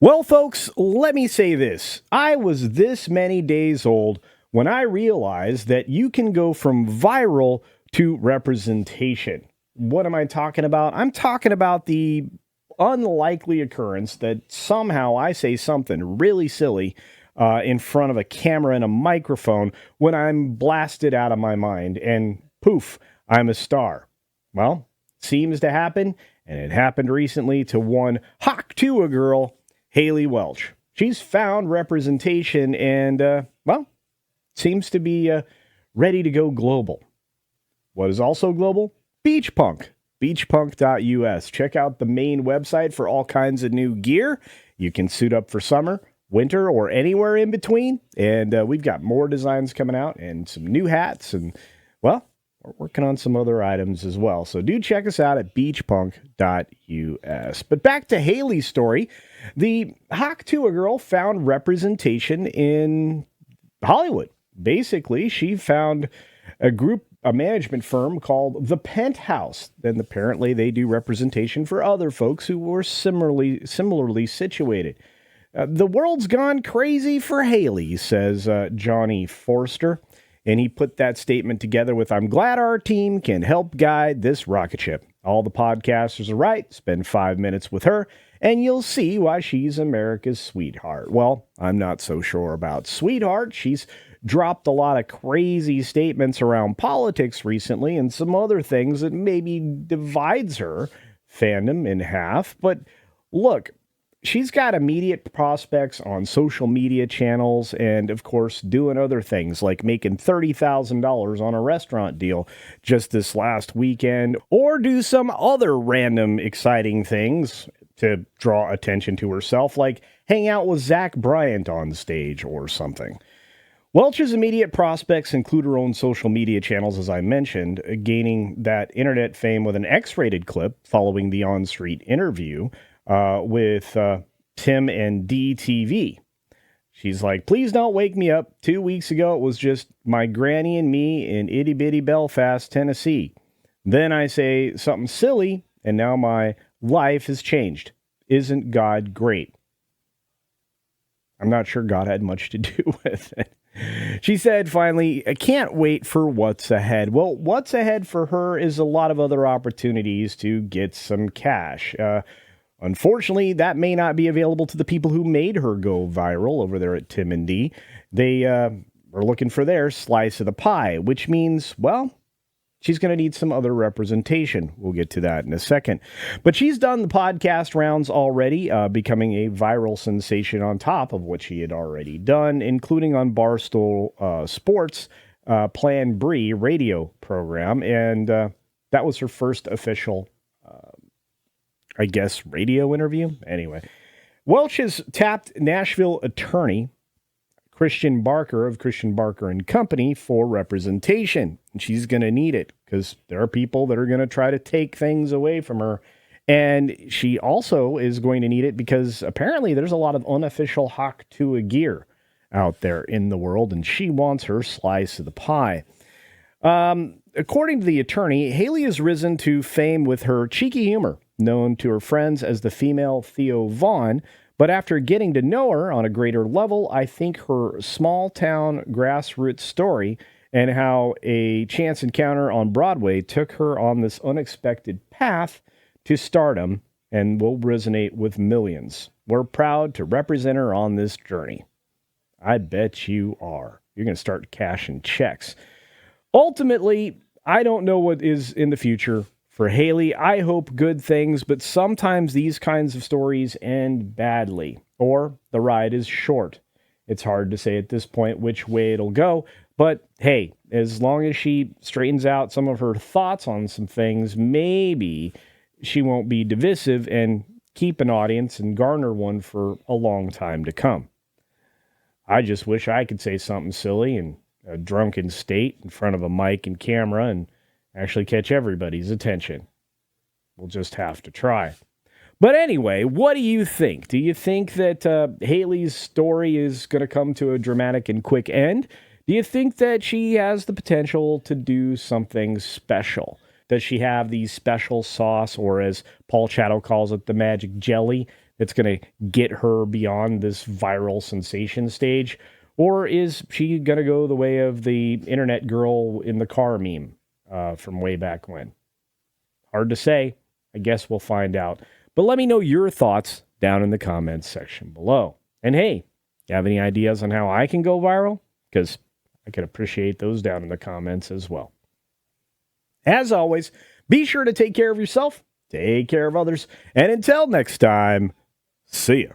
Well, folks, let me say this. I was this many days old when I realized that you can go from viral to representation. What am I talking about? I'm talking about the unlikely occurrence that somehow I say something really silly in front of a camera and a microphone when I'm blasted out of my mind and poof, I'm a star. Well, seems to happen, and it happened recently to one Hauk Tuah girl, Hailey Welch. She's found representation and, seems to be ready to go global. What is also global? Beach Punk. Beachpunk.us. Check out the main website for all kinds of new gear. You can suit up for summer, winter, or anywhere in between. And we've got more designs coming out and some new hats. And, well, we're working on some other items as well. So do check us out at beachpunk.us. But back to Hailey's story. The Hauk Tuah girl found representation in Hollywood. Basically, she found a management firm called the Penthouse. Then apparently they do representation for other folks who were similarly situated. The world's gone crazy for Hailey, says Johnny Forster. And he put that statement together with, I'm glad our team can help guide this rocket ship. All the podcasters are right. Spend 5 minutes with her, and you'll see why she's America's sweetheart. Well, I'm not so sure about sweetheart. She's dropped a lot of crazy statements around politics recently and some other things that maybe divides her fandom in half. But look, she's got immediate prospects on social media channels and, of course, doing other things like making $30,000 on a restaurant deal just this last weekend, or do some other random exciting things to draw attention to herself, like hang out with Zach Bryant on stage or something. Welch's immediate prospects include her own social media channels, as I mentioned, gaining that internet fame with an X-rated clip following the on-street interview with Tim and DTV. She's like, please don't wake me up. 2 weeks ago, it was just my granny and me in itty-bitty Belfast, Tennessee. Then I say something silly, and now my life has changed. Isn't God great? I'm not sure God had much to do with it. She said, finally, I can't wait for what's ahead. Well, what's ahead for her is a lot of other opportunities to get some cash. Unfortunately, that may not be available to the people who made her go viral over there at Tim and D. They are looking for their slice of the pie, which means, well, she's going to need some other representation. We'll get to that in a second. But she's done the podcast rounds already, becoming a viral sensation on top of what she had already done, including on Barstool Sports' Plan Brie radio program. And that was her first official radio interview. Anyway, Welch has tapped Nashville attorney Christian Barker of Christian Barker and Company for representation. And she's going to need it because there are people that are going to try to take things away from her. And she also is going to need it because apparently there's a lot of unofficial Hauk Tuah gear out there in the world, and she wants her slice of the pie. According to the attorney, Hailey has risen to fame with her cheeky humor, known to her friends as the female Theo Vaughn. But after getting to know her on a greater level, I think her small-town grassroots story and how a chance encounter on Broadway took her on this unexpected path to stardom and will resonate with millions. We're proud to represent her on this journey. I bet you are. You're going to start cashing checks. Ultimately, I don't know what is in the future for Hailey. I hope good things, but sometimes these kinds of stories end badly, or the ride is short. It's hard to say at this point which way it'll go, but hey, as long as she straightens out some of her thoughts on some things, maybe she won't be divisive and keep an audience and garner one for a long time to come. I just wish I could say something silly in a drunken state in front of a mic and camera and actually catch everybody's attention. We'll just have to try. But anyway, what do you think? Do you think that Hailey's story is going to come to a dramatic and quick end? Do you think that she has the potential to do something special? does she have the special sauce, or as Paul Chatto calls it, the magic jelly that's going to get her beyond this viral sensation stage? Or is she going to go the way of the internet girl in the car meme from way back when? Hard to say. I guess we'll find out. But let me know your thoughts down in the comments section below. And hey, you have any ideas on how I can go viral? Because I could appreciate those down in the comments as well. As always, be sure to take care of yourself, take care of others, and until next time, see ya.